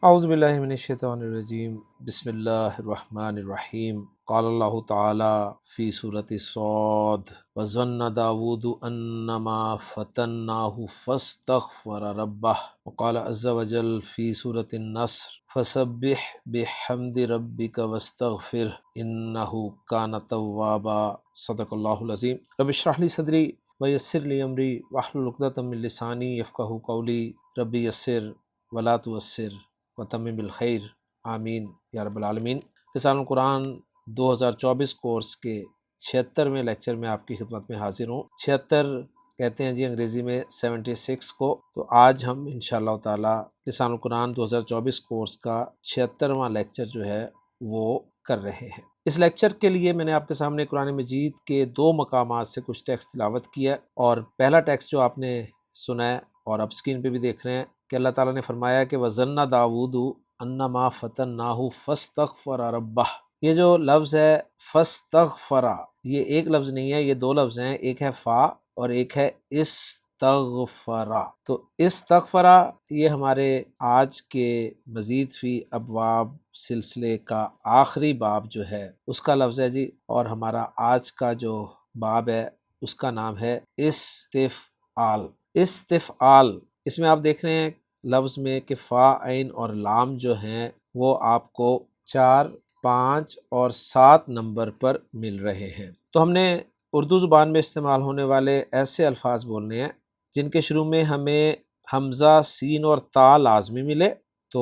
اعوذ باللہ من الشیطان الرجیم بسم اللہ الرحمن الرحیم قال اللہ تعالی فی سورۃ صاد وظن داود انما فتناہ فاستغفر ربہ وقال عز وجل فی سورۃ النصر فسبح بحمد ربک واستغفر انہ کان توابا صدق اللہ العظیم رب اشرح لی صدری ویسر لی امری واحلل عقدۃ من لسانی یفقہوا قولی رب یسر ولا تعسر وتمم بالخیر آمین یا رب العالمین۔ رسالہ القرآن 2024 کورس کے 76ویں لیکچر میں آپ کی خدمت میں حاضر ہوں۔ 76 کہتے ہیں جی انگریزی میں 76 کو، تو آج ہم انشاءاللہ تعالی رسالہ القرآن 2024 کورس کا 76واں لیکچر جو ہے وہ کر رہے ہیں۔ اس لیکچر کے لیے میں نے آپ کے سامنے قرآن مجید کے 2 مقامات سے کچھ ٹیکسٹ تلاوت کیا، اور پہلا ٹیکسٹ جو آپ نے سنا ہے اور اب اسکرین پہ بھی دیکھ رہے ہیں کہ اللہ تعالیٰ نے فرمایا کہ وَظَنَّ داود انما فتناہ فاستغفر ربہ۔ یہ جو لفظ ہے فاستغفر، یہ ایک لفظ نہیں ہے، یہ 2 لفظ ہیں، ایک ہے فا اور ایک ہے استغفرا۔ تو استغفرا یہ ہمارے آج کے مزید فی ابواب سلسلے کا آخری باب جو ہے اس کا لفظ ہے جی، اور ہمارا آج کا جو باب ہے اس کا نام ہے استفعال۔ استفعال، اس میں آپ دیکھ رہے ہیں لفظ میں کہ فا، عین اور لام جو ہیں وہ آپ کو 4، 5 اور 7 نمبر پر مل رہے ہیں۔ تو ہم نے اردو زبان میں استعمال ہونے والے ایسے الفاظ بولنے ہیں جن کے شروع میں ہمیں حمزہ، سین اور تا لازمی ملے۔ تو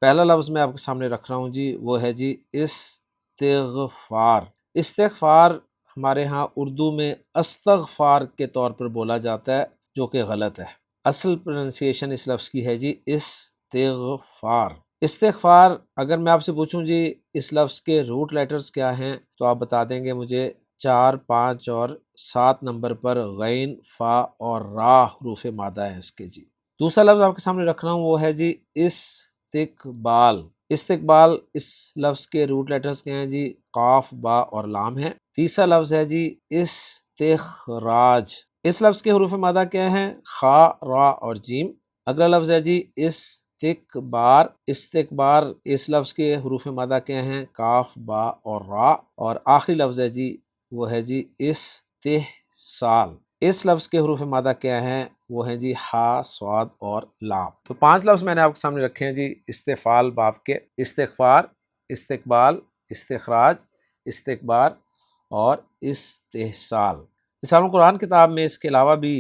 پہلا لفظ میں آپ کے سامنے رکھ رہا ہوں جی، وہ ہے جی استغفار۔ استغفار ہمارے ہاں اردو میں استغفار کے طور پر بولا جاتا ہے، جو کہ غلط ہے۔ اصل پروننسیشن اس لفظ کی ہے جی استغفار۔ استغفار اگر میں آپ سے پوچھوں جی اس لفظ کے روٹ لیٹرز کیا ہیں تو آپ بتا دیں گے مجھے 4، 5 اور 7 نمبر پر غین، فا اور را حروف مادہ ہیں اس کے جی۔ دوسرا لفظ آپ کے سامنے رکھ رہا ہوں وہ ہے جی استقبال۔ استقبال اس لفظ کے روٹ لیٹرز کیا ہیں جی، قاف، با اور لام ہیں۔ تیسرا لفظ ہے جی استخراج۔ اس لفظ کے حروف مادہ کیا ہیں، خا، را اور جیم۔ اگلا لفظ ہے جی استکبار۔ استکبار اس لفظ کے حروف مادہ کیا ہیں، کاف، با اور را۔ اور آخری لفظ ہے جی وہ ہے جی استحصال۔ اس لفظ کے حروف مادہ کیا ہیں، وہ ہیں جی ہا، صاد اور لام۔ تو 5 لفظ میں نے آپ کے سامنے رکھے ہیں جی استفعال باب کے: استغفار، استقبال، استخراج، استکبار اور استحصال۔ رسالہ القرآن کتاب میں اس کے علاوہ بھی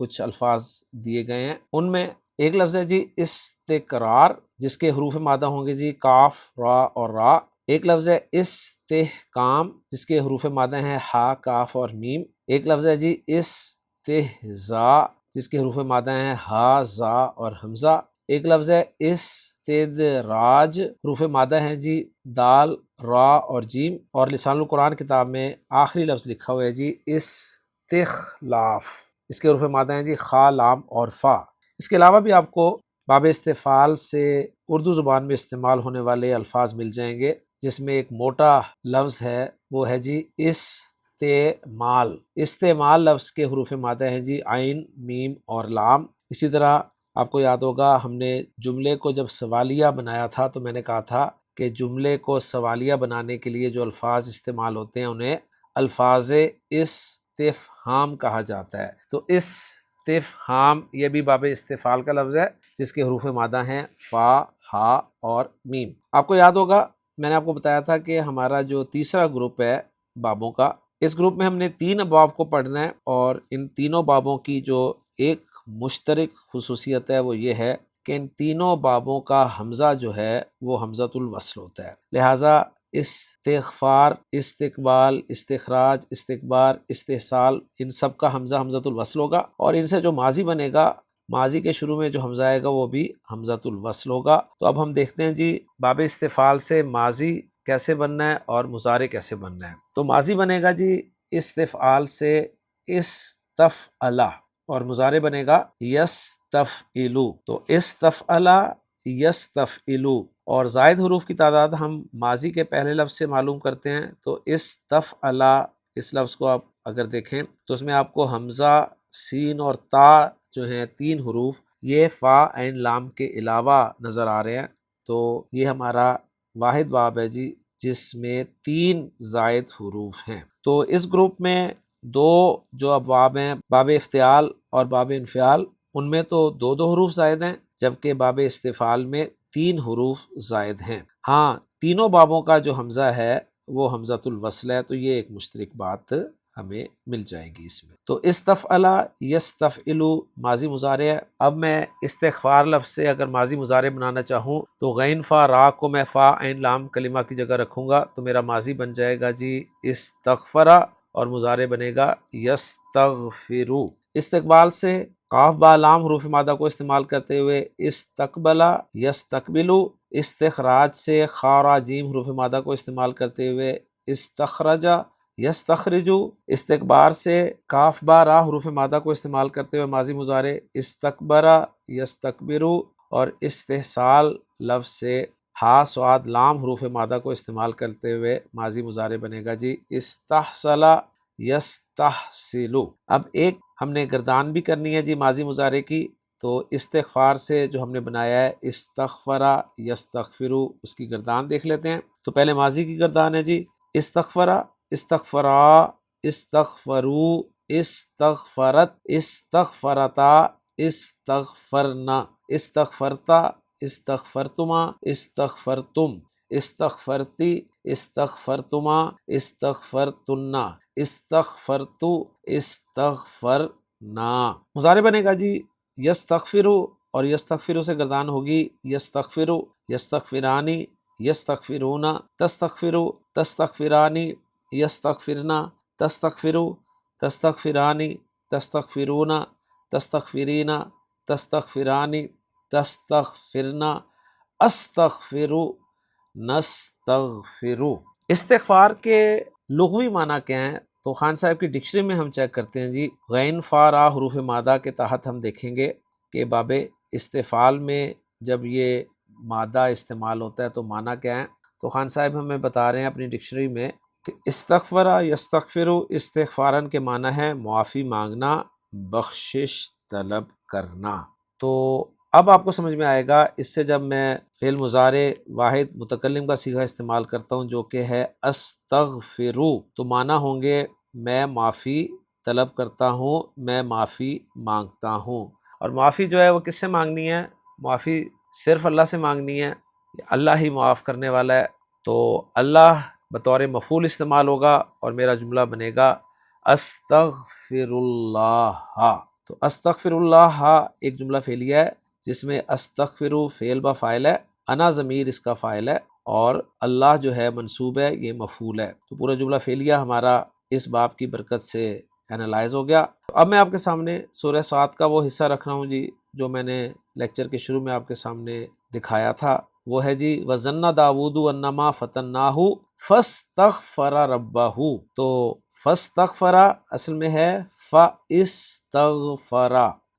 کچھ الفاظ دیے گئے ہیں، ان میں ایک لفظ ہے جی استقرار، جس کے حروف مادہ ہوں گے جی کاف، را اور را۔ ایک لفظ ہے استحکام، جس کے حروف مادہ ہیں ہا، کاف اور میم۔ ایک لفظ ہے جی استہزاء، جس کے حروف مادہ ہیں ہا، زا اور حمزہ۔ ایک لفظ ہے استدراج، حروف مادہ ہیں جی دال، را اور جیم۔ اور لسان القرآن کتاب میں آخری لفظ لکھا ہوا ہے جی استخلاف، اس کے حروف مادہ ہیں جی خا، لام اور فا۔ اس کے علاوہ بھی آپ کو باب استفعال سے اردو زبان میں استعمال ہونے والے الفاظ مل جائیں گے، جس میں ایک موٹا لفظ ہے وہ ہے جی استعمال۔ استعمال لفظ کے حروف مادہ ہیں جی عین، میم اور لام۔ اسی طرح آپ کو یاد ہوگا ہم نے جملے کو جب سوالیہ بنایا تھا تو میں نے کہا تھا کہ جملے کو سوالیہ بنانے کے لیے جو الفاظ استعمال ہوتے ہیں انہیں الفاظ استفہام کہا جاتا ہے۔ تو استفہام یہ بھی باب استفعال کا لفظ ہے، جس کے حروف مادہ ہیں فا، ہا اور میم۔ آپ کو یاد ہوگا میں نے آپ کو بتایا تھا کہ ہمارا جو تیسرا گروپ ہے بابوں کا، اس گروپ میں ہم نے 3 ابواب کو پڑھنا ہے، اور ان تینوں بابوں کی جو ایک مشترک خصوصیت ہے وہ یہ ہے کہ ان تینوں بابوں کا حمزہ جو ہے وہ حمزۃ الوصل ہوتا ہے۔ لہٰذا استغفار، استقبال، استخراج، استکبار، استحصال، ان سب کا حمزہ حمزۃ الوصل ہوگا، اور ان سے جو ماضی بنے گا، ماضی کے شروع میں جو حمزہ آئے گا وہ بھی حمزۃ الوصل ہوگا۔ تو اب ہم دیکھتے ہیں جی باب استفعال سے ماضی کیسے بننا ہے اور مضارع کیسے بننا ہے۔ تو ماضی بنے گا جی استفعال سے استفعل، اور مضارع بنے گا یستفعلو۔ تو استفعل، یستفعلو، اور زائد حروف کی تعداد ہم ماضی کے پہلے لفظ سے معلوم کرتے ہیں۔ تو استفعل اس لفظ کو آپ اگر دیکھیں تو اس میں آپ کو حمزہ، سین اور تا جو ہیں 3 حروف، یہ فا، عین، لام کے علاوہ نظر آ رہے ہیں۔ تو یہ ہمارا واحد باب ہے جی جس میں 3 زائد حروف ہیں۔ تو اس گروپ میں 2 جو ابواب ہیں، باب افتعال اور باب انفعال، ان میں تو 2 حروف زائد ہیں، جبکہ باب استفعال میں 3 حروف زائد ہیں۔ ہاں، تینوں بابوں کا جو حمزہ ہے وہ حمزۃ الوصل ہے، تو یہ ایک مشترک بات ہمیں مل جائے گی اس میں۔ تو استفعل یستفعل ماضی مضارع ہے۔ اب میں استغفار لفظ سے اگر ماضی مضارع بنانا چاہوں تو غین فا را کو میں فا عین لام کلمہ کی جگہ رکھوں گا تو میرا ماضی بن جائے گا جی استغفرا، اور مضارع بنے گا یستغفرو۔ استقبال سے قاف با لام حروف مادہ کو استعمال کرتے ہوئے استقبلا یستقبلو۔ استخراج سے خا را جیم حروف مادہ کو استعمال کرتے ہوئے استخرجا یستخرجو۔ استکبار سے کاف با را حروف مادہ کو استعمال کرتے ہوئے ماضی مضارع استکبرا یستکبرو، اور استحصال لفظ سے ہا صاد لام حروف مادہ کو استعمال کرتے ہوئے ماضی مضارع بنے گا جی استحصلا یستحصلو۔ اب ایک ہم نے گردان بھی کرنی ہے جی ماضی مضارع کی، تو استغفار سے جو ہم نے بنایا ہے استغفرا یستغفرو، اس کی گردان دیکھ لیتے ہیں۔ تو پہلے ماضی کی گردان ہے جی استغفرا، استغفرا، استغفرو، استغفرت، استغفرتا، استغفرنا، استغفرتا، استغفرتما، استغفرتم، استغفرتی، استغفرتما، استغفرتنا، استغفرتو، استغفرنا۔ مضارع بنے گا جی یستغفرو، اور یستغفرو سے گردان ہوگی یستغفرو، یستغفرانی، یستغفرونا، تستغفرو، تستغفرانی، یستغفرنا، تستغفرو، تستغفرانی، تستغفرونا، تستغفرینا، تستغفرانی، تستغفرنا، استغفرو، نستغفرو۔ استغفار کے لغوی معنی کیا ہیں؟ تو خان صاحب کی ڈکشنری میں ہم چیک کرتے ہیں جی غین فا را حروف مادہ کے تحت ہم دیکھیں گے کہ باب استفعال میں جب یہ مادہ استعمال ہوتا ہے تو معنی کیا ہے۔ تو خان صاحب ہمیں بتا رہے ہیں اپنی ڈکشنری میں کہ استغفرا یستغفرو استغفارن کے معنی ہے معافی مانگنا، بخشش طلب کرنا۔ تو اب آپ کو سمجھ میں آئے گا اس سے جب میں فعل مضارع واحد متکلم کا صیغہ استعمال کرتا ہوں جو کہ ہے استغفرو، تو معنی ہوں گے میں معافی طلب کرتا ہوں، میں معافی مانگتا ہوں۔ اور معافی جو ہے وہ کس سے مانگنی ہے؟ معافی صرف اللہ سے مانگنی ہے، اللہ ہی معاف کرنے والا ہے۔ تو اللہ بطور مفعول استعمال ہوگا اور میرا جملہ بنے گا استغفر اللہ۔ تو استغفر اللہ ایک جملہ فعلیہ ہے جس میں استغفرو فعل با فاعل ہے، انا ضمیر اس کا فاعل ہے، اور اللہ جو ہے منصوب ہے، یہ مفعول ہے۔ تو پورا جملہ فعلیہ ہمارا اس باب کی برکت سے اینالائز ہو گیا۔ اب میں آپ کے سامنے سورہ صاد کا وہ حصہ رکھ رہا ہوں جی جو میں نے لیکچر کے شروع میں آپ کے سامنے دکھایا تھا، وہ ہے جی وَظَنَّ دَاوُودُ أَنَّمَا فَتَنَّاهُ فَاسْتَغْفَرَ رَبَّهُ۔ تو فَاسْتَغْفَرَ اصل میں ہے فَاسْتَغْفَرَ،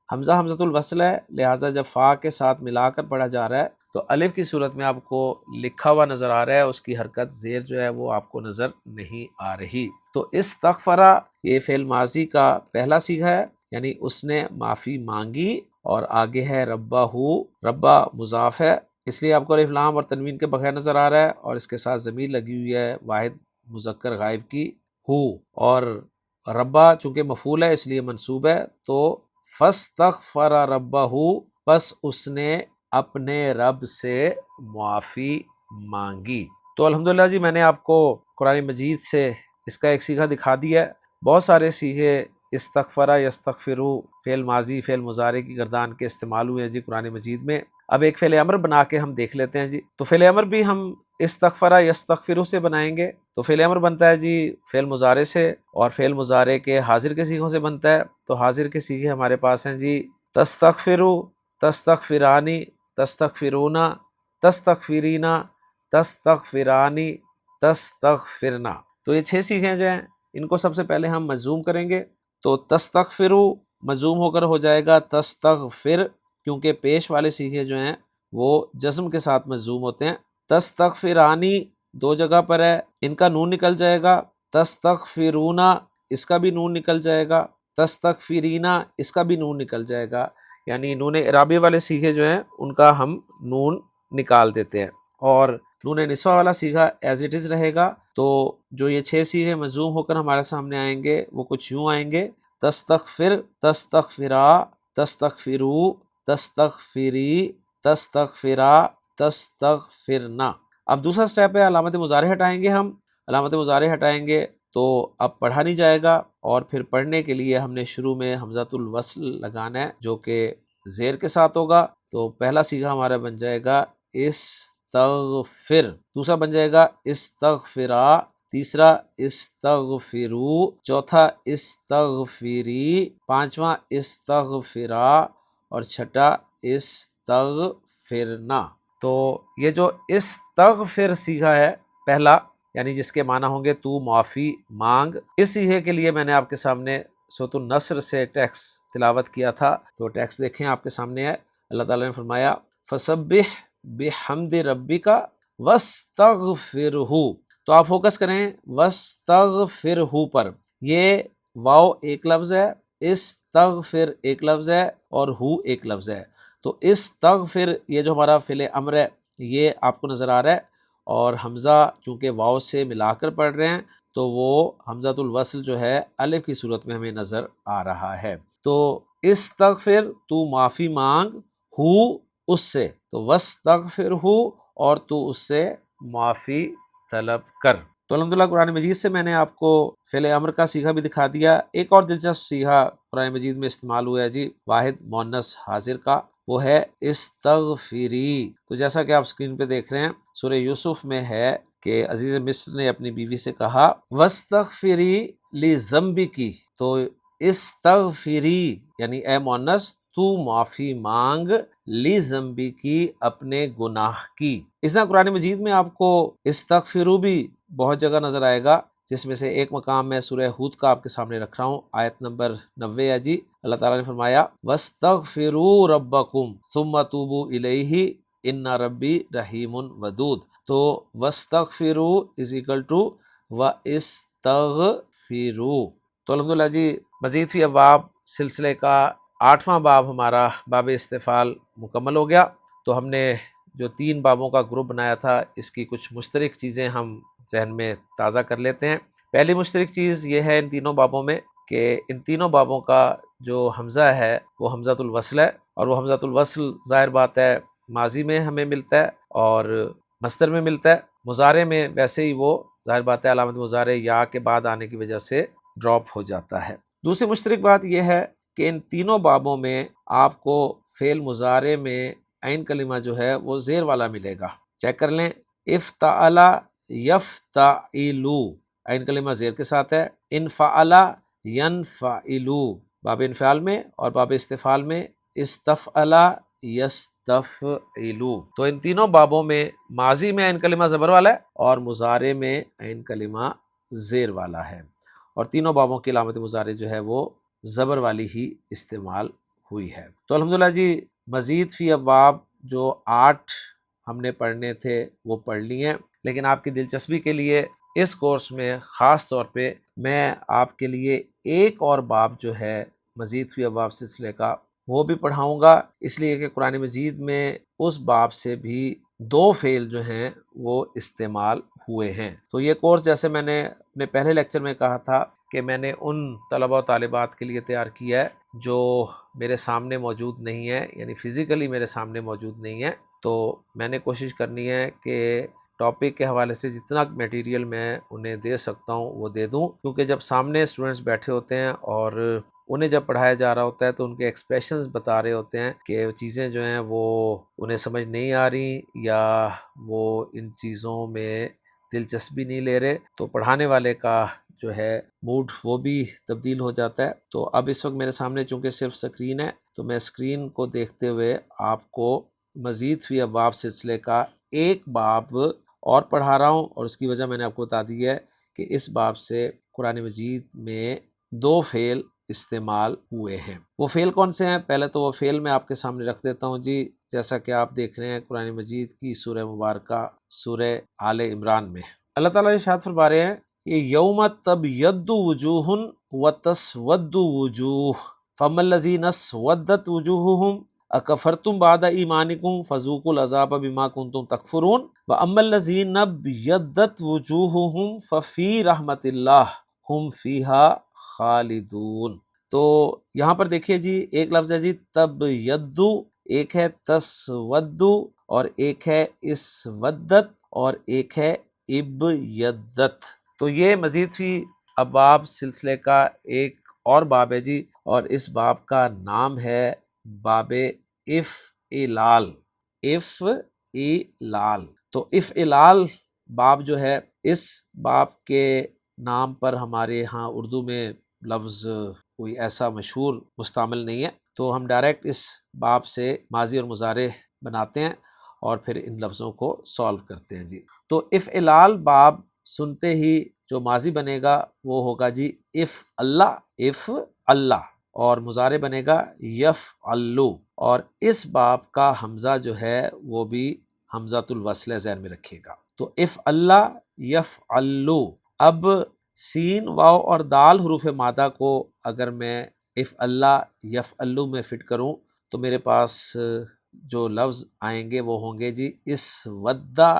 حمزہ حمزۃ الوصل ہے، لہٰذا جب فا کے ساتھ ملا کر پڑھا جا رہا ہے تو الف کی صورت میں آپ کو لکھا ہوا نظر آ رہا ہے، اس کی حرکت زیر جو ہے وہ آپ کو نظر نہیں آ رہی۔ تو استغفرا یہ فعل ماضی کا پہلا صیغہ ہے، یعنی اس نے معافی مانگی، اور آگے ہے ربہ، ربہ مضاف ہے اس لیے آپ کو الف لام اور تنوین کے بغیر نظر آ رہا ہے، اور اس کے ساتھ ضمیر لگی ہوئی ہے واحد مذکر غائب کی ہو، اور ربہ چونکہ مفعول ہے اس لیے منصوب ہے۔ تو فاستغفر ربہ، پس اس نے اپنے رب سے معافی مانگی۔ تو الحمدللہ جی میں نے آپ کو قرآن مجید سے اس کا ایک صیغہ دکھا دیا ہے۔ بہت سارے صیغے استغفر یستغفرو فعل ماضی فعل مضارع کی گردان کے استعمال ہوئے ہیں جی قرآن مجید میں۔ اب ایک فعل امر بنا کے ہم دیکھ لیتے ہیں جی۔ تو فعل امر بھی ہم استغفر یستغفرو سے بنائیں گے، تو فعل امر بنتا ہے جی فعل مضارع سے، اور فعل مضارع کے حاضر کے صیغوں سے بنتا ہے۔ تو حاضر کے صیغے ہمارے پاس ہیں جی تستغفرو، تستغفرانی، تستغفرونا، تستغفرینا، تستغفرانی، تستغفرنا۔ تو یہ 6 صیغے جو ہیں ان کو سب سے پہلے ہم مجزوم کریں گے۔ تو تستغفرو مجزوم ہو کر ہو جائے گا تستغفر، کیونکہ پیش والے صیغے جو ہیں وہ جزم کے ساتھ مجزوم ہوتے ہیں۔ تستغفرانی 2 جگہ پر ہے، ان کا نون نکل جائے گا۔ تستغفرونا اس کا بھی نون نکل جائے گا، تستغفرینا اس کا بھی نون نکل جائے گا، یعنی نون اعرابی والے صیغے جو ہیں ان کا ہم نون نکال دیتے ہیں، اور نون نسوہ والا سیغہ ایز اٹ از رہے گا۔ تو جو یہ 6 سیغے مجزوم ہو کر ہمارے سامنے آئیں گے وہ کچھ یوں آئیں گے: تستغفر، تستغفرا، تستغفرو، تستغفری، تستغفرا، تستغفرنا۔ اب دوسرا سٹیپ ہے علامت مضارع ہٹائیں گے ہم، علامت مضارع ہٹائیں گے تو اب پڑھا نہیں جائے گا، اور پھر پڑھنے کے لیے ہم نے شروع میں حمزۃ الوصل لگانا ہے جو کہ زیر کے ساتھ ہوگا۔ تو پہلا سیغہ ہمارا بن جائے گا استغفر، دوسرا بن جائے گا استغفرا، تیسرا استغفرو، چوتھا استغفری، پانچواں استغفرا، اور چھٹا استغفرنا۔ تو یہ جو استغفر سیغہ ہے پہلا، یعنی جس کے معنی ہوں گے تو معافی مانگ، اس سیغے کے لیے میں نے آپ کے سامنے سورۃ النصر سے ٹیکس تلاوت کیا تھا، تو ٹیکس دیکھیں آپ کے سامنے ہے۔ اللہ تعالیٰ نے فرمایا فَسَبِّحْ بِحَمْدِ رَبِّكَ وَاسْتَغْفِرْهُ، تو آپ فوکس کریں وَاسْتَغْفِرْهُ پر۔ یہ واو ایک لفظ ہے، استغفر ایک لفظ ہے، اور ہو ایک لفظ ہے۔ تو استغفر یہ جو ہمارا فعل امر ہے یہ آپ کو نظر آ رہا ہے، اور حمزہ چونکہ واو سے ملا کر پڑھ رہے ہیں تو وہ حمزۃ الوصل جو ہے الف کی صورت میں ہمیں نظر آ رہا ہے۔ تو استغفر تو معافی مانگ، ہو اس سے، تو واستغفر ہو اور تو اس سے معافی طلب کر۔ تو الحمدللہ قرآن مجید سے میں نے آپ کو فعل امر کا سیغہ بھی دکھا دیا۔ ایک اور دلچسپ سیغہ قرآن مجید میں استعمال ہوا ہے جی واحد مؤنث حاضر کا، وہ ہے استغفری۔ تو جیسا کہ آپ اسکرین پہ دیکھ رہے ہیں سورہ یوسف میں ہے کہ عزیز مصر نے اپنی بیوی سے کہا وَاسْتَغْفِرِي لِذَنْبِكِ، تو استغفری یعنی اے مؤنث تو معافی مانگ، لِذَنْبِكِ اپنے گناہ کی۔ اس طرح قرآن مجید میں آپ کو استغفرو بھی بہت جگہ نظر آئے گا، جس میں سے ایک مقام میں سورہ ہود کا آپ کے سامنے رکھ رہا ہوں، آیت نمبر 90 ہے جی۔ اللہ تعالیٰ نے فرمایا وَاسْتَغْفِرُوا رَبَّكُمْ ثُمَّ تُوبُوا إِلَيْهِ إِنَّ رَبِّي رَحِيمٌ وَدُودٌ۔ تو وَاسْتَغْفِرُوا وَاسْتَغْفِرُوا۔ تو الحمدللہ جی مزید فی ابواب سلسلے کا 8واں باب ہمارا باب استفعال مکمل ہو گیا۔ تو ہم نے جو 3 بابوں کا گروپ بنایا تھا اس کی کچھ مشترک چیزیں ہم ذہن میں تازہ کر لیتے ہیں۔ پہلی مشترک چیز یہ ہے ان تینوں بابوں میں کہ ان تینوں بابوں کا جو حمزہ ہے وہ حمزۃ الوصل ہے، اور وہ حمزۃ الوصل ظاہر بات ہے ماضی میں ہمیں ملتا ہے اور مصدر میں ملتا ہے، مضارع میں ویسے ہی وہ ظاہر بات ہے علامت مضارع یا کے بعد آنے کی وجہ سے ڈراپ ہو جاتا ہے۔ دوسری مشترک بات یہ ہے کہ ان تینوں بابوں میں آپ کو فعل مضارع میں عین کلمہ جو ہے وہ زیر والا ملے گا۔ چیک کر لیں، افتعل یفتعلو عین کلمہ زیر کے ساتھ ہے، انفعل ینفعلو باب انفعال میں، اور باب استفعال میں استفعل یستفعلو۔ تو ان تینوں بابوں میں ماضی میں عین کلمہ زبر والا ہے اور مضارع میں عین کلمہ زیر والا ہے، اور تینوں بابوں کی علامت مضارع جو ہے وہ زبر والی ہی استعمال ہوئی ہے۔ تو الحمدللہ جی مزید فی ابواب جو 8 ہم نے پڑھنے تھے وہ پڑھ لیے ہیں، لیکن آپ کی دلچسپی کے لیے اس کورس میں خاص طور پہ میں آپ کے لیے ایک اور باب جو ہے مزید فی ابواب سلسلے کا وہ بھی پڑھاؤں گا، اس لیے کہ قرآن مجید میں اس باب سے بھی 2 فعل جو ہیں وہ استعمال ہوئے ہیں۔ تو یہ کورس جیسے میں نے اپنے پہلے لیکچر میں کہا تھا کہ میں نے ان طلبہ و طالبات کے لیے تیار کیا ہے جو میرے سامنے موجود نہیں ہے، یعنی فزیکلی میرے سامنے موجود نہیں ہے، تو میں نے کوشش کرنی ہے کہ ٹاپک کے حوالے سے جتنا میٹیریل میں انہیں دے سکتا ہوں وہ دے دوں، کیونکہ جب سامنے اسٹوڈنٹس بیٹھے ہوتے ہیں اور انہیں جب پڑھایا جا رہا ہوتا ہے تو ان کے ایکسپریشنز بتا رہے ہوتے ہیں کہ چیزیں جو ہیں وہ انہیں سمجھ نہیں آ رہی یا وہ ان چیزوں میں دلچسپی نہیں لے رہے، تو پڑھانے والے کا جو ہے موڈ وہ بھی تبدیل ہو جاتا ہے۔ تو اب اس وقت میرے سامنے چونکہ صرف سکرین ہے تو میں سکرین کو دیکھتے ہوئے آپ کو مزید فی ابواب سلسلے کا ایک باب اور پڑھا رہا ہوں، اور اس کی وجہ میں نے آپ کو بتا دی ہے کہ اس باب سے قرآن مجید میں 2 فعل استعمال ہوئے ہیں۔ وہ فعل کون سے ہیں؟ پہلے تو وہ فعل میں آپ کے سامنے رکھ دیتا ہوں جی، جیسا کہ آپ دیکھ رہے ہیں قرآن مجید کی سورہ مبارکہ سورہ آل عمران میں اللہ تعالیٰ ارشاد فرما رہے ہیں یہ یوم تبیض وجوہ وتسود وجوہ فاما الذین اسودت وجوہہم اکفرتم بعد ایمانکم فذوقوا العذاب بما کنتم تکفرون واما الذین ابیضت وجوہہم ففی رحمت اللہ ہم فیہا خالدون۔ تو یہاں پر دیکھیے جی ایک لفظ ہے جی تبیض، ایک ہے تسود، اور ایک ہے اسودت، اور ایک ہے ابیضت۔ تو یہ مزید فی ابواب سلسلے کا ایک اور باب ہے جی، اور اس باب کا نام ہے باب افعلال۔ افعلال، تو افعلال باب جو ہے، اس باب کے نام پر ہمارے ہاں اردو میں لفظ کوئی ایسا مشہور مستعمل نہیں ہے، تو ہم ڈائریکٹ اس باب سے ماضی اور مضارع بناتے ہیں اور پھر ان لفظوں کو سالو کرتے ہیں جی۔ تو افعلال باب سنتے ہی جو ماضی بنے گا وہ ہوگا جی اف اللہ، اف اللہ، اور مضارع بنے گا یفعلو، اور اس باب کا حمزہ جو ہے وہ بھی حمزۃ الوصل ہے، ذہن میں رکھیے گا۔ تو اف اللہ یفعلو، اب سین واو اور دال حروف مادہ کو اگر میں اف اللہ یفعلو میں فٹ کروں تو میرے پاس جو لفظ آئیں گے وہ ہوں گے جی اسودہ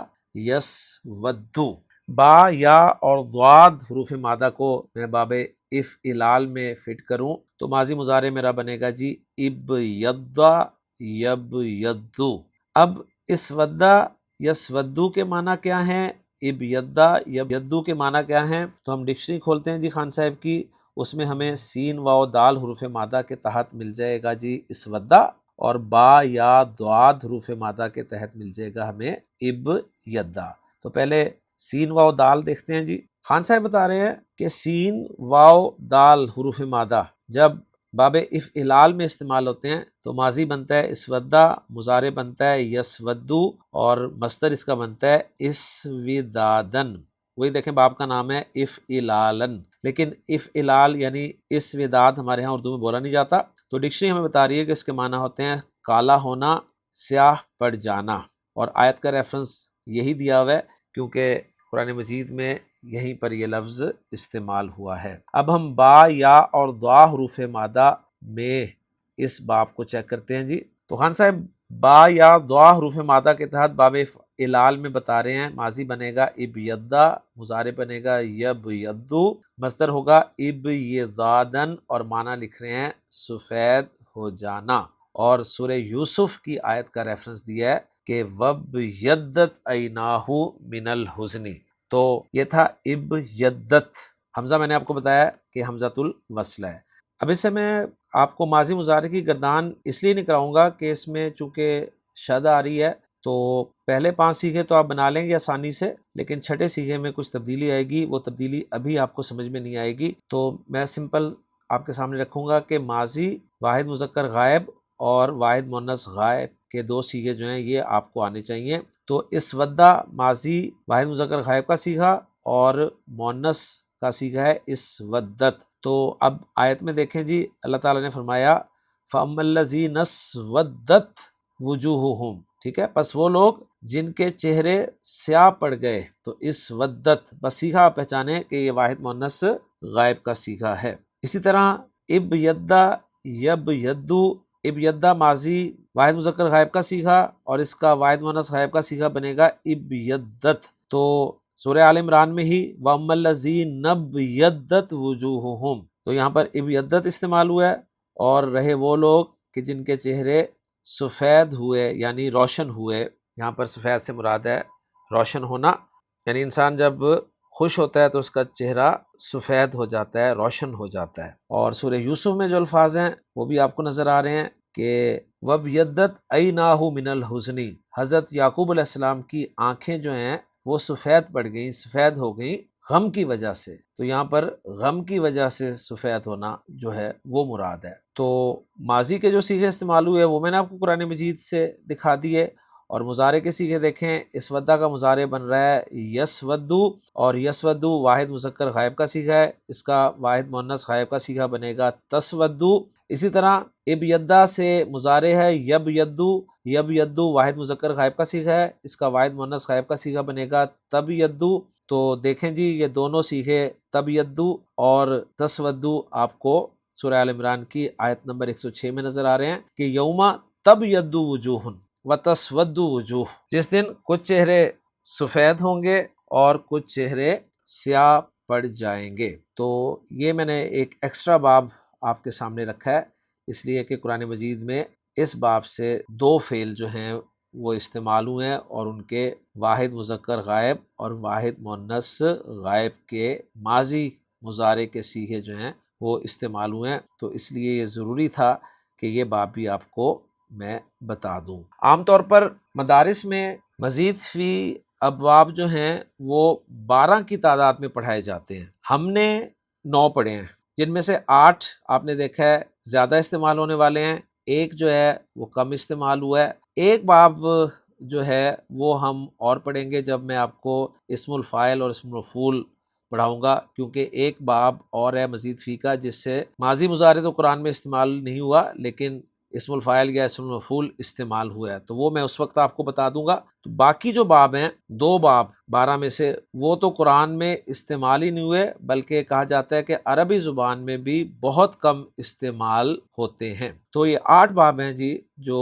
یسودو۔ با یا اور ضاد حروف مادہ کو میں باب افعلال میں فٹ کروں تو ماضی مضارع میرا بنے گا جی ابیضا یبیضو۔ اب اسودہ یسودو کے معنی کیا ہیں، ابیضا یبیضو کے معنی کیا ہیں، تو ہم ڈکشنری کھولتے ہیں جی خان صاحب کی، اس میں ہمیں سین واو دال حروف مادہ کے تحت مل جائے گا جی اسودہ، اور با یا ضاد حروف مادہ کے تحت مل جائے گا ہمیں ابیضا۔ تو پہلے سین واو دال دیکھتے ہیں جی۔ خان صاحب بتا رہے ہیں کہ سین واو دال حروف مادہ جب باب افعلال میں استعمال ہوتے ہیں تو ماضی بنتا ہے اسودہ، مضارع بنتا ہے یسودو، اور مصدر اس کا بنتا ہے اسودادن۔ وہی دیکھیں باب کا نام ہے افعلالن، لیکن افعلال یعنی اسوداد ہمارے ہاں اردو میں بولا نہیں جاتا، تو ڈکشنری ہمیں بتا رہی ہے کہ اس کے معنی ہوتے ہیں کالا ہونا، سیاہ پڑ جانا، اور آیت کا ریفرنس یہی دیا ہوا ہے کیونکہ قرآن مجید میں یہیں پر یہ لفظ استعمال ہوا ہے۔ اب ہم با یا اور ضا حروف مادہ میں اس باب کو چیک کرتے ہیں جی۔ تو خان صاحب با یا ضا حروف مادہ کے تحت باب افعلال میں بتا رہے ہیں ماضی بنے گا ابیضا، مضارع بنے گا یبیضو، مصدر ہوگا ابیضادن، اور معنی لکھ رہے ہیں سفید ہو جانا، اور سورہ یوسف کی آیت کا ریفرنس دیا ہے کہ وَابْيَضَّتْ عَيْنَاهُ مِنَ الْحُزْنِ، تو یہ تھا ابیضت۔ حمزہ میں نے آپ کو بتایا کہ حمزۃ الوصل ہے۔ اب اس سے میں آپ کو ماضی مضارع کی گردان اس لیے نہیں کراؤں گا کہ اس میں چونکہ شد آ رہی ہے تو پہلے 5 سیغے تو آپ بنا لیں گے آسانی سے، لیکن چھٹے سیغے میں کچھ تبدیلی آئے گی، وہ تبدیلی ابھی آپ کو سمجھ میں نہیں آئے گی، تو میں سمپل آپ کے سامنے رکھوں گا کہ ماضی واحد مذکر غائب اور واحد مؤنث غائب کے 2 سیغے جو ہیں یہ آپ کو آنے چاہیے۔ تو اسودہ ماضی واحد مذکر غائب کا سیغہ اور مؤنث کا سیغہ ہے اسودت۔ تو اب آیت میں دیکھیں جی اللہ تعالیٰ نے فرمایا فَأَمَّا الَّذِينَ اسْوَدَّتْ وُجُوهُهُمْ، ٹھیک ہے، پس وہ لوگ جن کے چہرے سیاہ پڑ گئے، تو اسودت بس سیغہ پہچانے کہ یہ واحد مؤنث غائب کا سیغہ ہے۔ اسی طرح ابیضا یبیضو، ابیضا ماضی واحد مذکر غائب کا سیغہ اور اس کا واحد مؤنث غائب کا سیغہ بنے گا ابیضت۔ تو سورہ آل عمران میں ہی وَأَمَّا الَّذِينَ ابْيَضَّتْ وُجُوهُهُمْ، تو یہاں پر ابیضت استعمال ہوا ہے، اور رہے وہ لوگ کہ جن کے چہرے سفید ہوئے یعنی روشن ہوئے۔ یہاں پر سفید سے مراد ہے روشن ہونا، یعنی انسان جب خوش ہوتا ہے تو اس کا چہرہ سفید ہو جاتا ہے، روشن ہو جاتا ہے۔ اور سورہ یوسف میں جو الفاظ ہیں وہ بھی آپ کو نظر آ رہے ہیں کہ وَابْيَضَّتْ عَيْنَاهُ مِنَ الْحُزْنِ، حضرت یعقوب علیہ السلام کی آنکھیں جو ہیں وہ سفید پڑ گئیں، سفید ہو گئیں غم کی وجہ سے، تو یہاں پر غم کی وجہ سے سفید ہونا جو ہے وہ مراد ہے۔ تو ماضی کے جو صیغے استعمال ہوئے وہ میں نے آپ کو قرآن مجید سے دکھا دیے، اور مضارع کے صیغے دیکھیں، اسودہ کا مضارع بن رہا ہے یسودو، اور یسودو واحد مذکر غائب کا صیغہ ہے، اس کا واحد مؤنث غائب کا صیغہ بنے گا تسودو۔ اسی طرح ابیضا سے مضارع ہے یبیضو، یبیضو واحد مذکر غائب کا صیغہ ہے، اس کا واحد مؤنث غائب کا صیغہ بنے گا تبیضو۔ تو دیکھیں جی یہ دونوں صیغے تبیضو اور تسودو آپ کو سورہ آل عمران کی آیت نمبر 106 میں نظر آ رہے ہیں کہ یوم تبیض وجوہ وتسود وجوہ، جس دن کچھ چہرے سفید ہوں گے اور کچھ چہرے سیاہ پڑ جائیں گے۔ تو یہ میں نے ایک ایکسٹرا باب آپ کے سامنے رکھا ہے، اس لیے کہ قرآن مجید میں اس باب سے دو فعل جو ہیں وہ استعمال ہوئے ہیں، اور ان کے واحد مذکر غائب اور واحد مؤنث غائب کے ماضی مضارع کے صیغے جو ہیں وہ استعمال ہوئے ہیں، تو اس لیے یہ ضروری تھا کہ یہ باب بھی آپ کو میں بتا دوں۔ عام طور پر مدارس میں مزید فی ابواب جو ہیں وہ 12 کی تعداد میں پڑھائے جاتے ہیں، ہم نے 9 پڑھے ہیں، جن میں سے 8 آپ نے دیکھا ہے زیادہ استعمال ہونے والے ہیں، ایک جو ہے وہ کم استعمال ہوا ہے۔ ایک باب جو ہے وہ ہم اور پڑھیں گے جب میں آپ کو اسم الفاعل اور اسم المفعول پڑھاؤں گا، کیونکہ ایک باب اور ہے مزید فی کا جس سے ماضی مضارع تو قرآن میں استعمال نہیں ہوا لیکن اسم الفاعل یا اسم المفعول استعمال ہوا ہے، تو وہ میں اس وقت آپ کو بتا دوں گا۔ تو باقی جو باب ہیں 2 باب 12 میں سے وہ تو قرآن میں استعمال ہی نہیں ہوئے، بلکہ کہا جاتا ہے کہ عربی زبان میں بھی بہت کم استعمال ہوتے ہیں۔ تو یہ 8 باب ہیں جی جو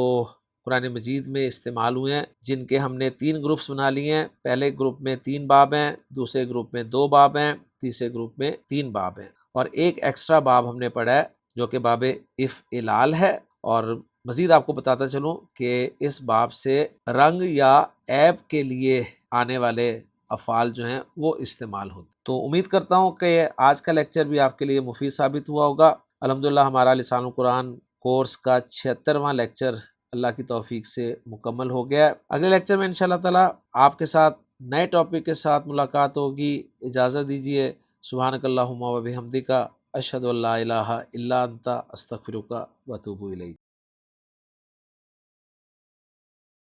قرآن مجید میں استعمال ہوئے ہیں، جن کے ہم نے 3 گروپس بنا لیے ہیں۔ پہلے گروپ میں 3 باب ہیں، دوسرے گروپ میں 2 باب ہیں، تیسرے گروپ میں 3 باب ہیں، اور ایک ایکسٹرا باب ہم نے پڑھا ہے جو کہ باب افعلال ہے۔ اور مزید آپ کو بتاتا چلوں کہ اس باب سے رنگ یا عیب کے لیے آنے والے افعال جو ہیں وہ استعمال ہوتے ہیں۔ تو امید کرتا ہوں کہ آج کا لیکچر بھی آپ کے لیے مفید ثابت ہوا ہوگا۔ الحمدللہ ہمارا لسان القرآن کورس کا 76واں لیکچر اللہ کی توفیق سے مکمل ہو گیا ہے۔ اگلے لیکچر میں انشاءاللہ تعالی آپ کے ساتھ نئے ٹاپک کے ساتھ ملاقات ہوگی۔ اجازت دیجیے۔ سبحانک اللہم و بحمدک، اشہد ان لا الہ الا انت، استغفرک و اتوب الیک۔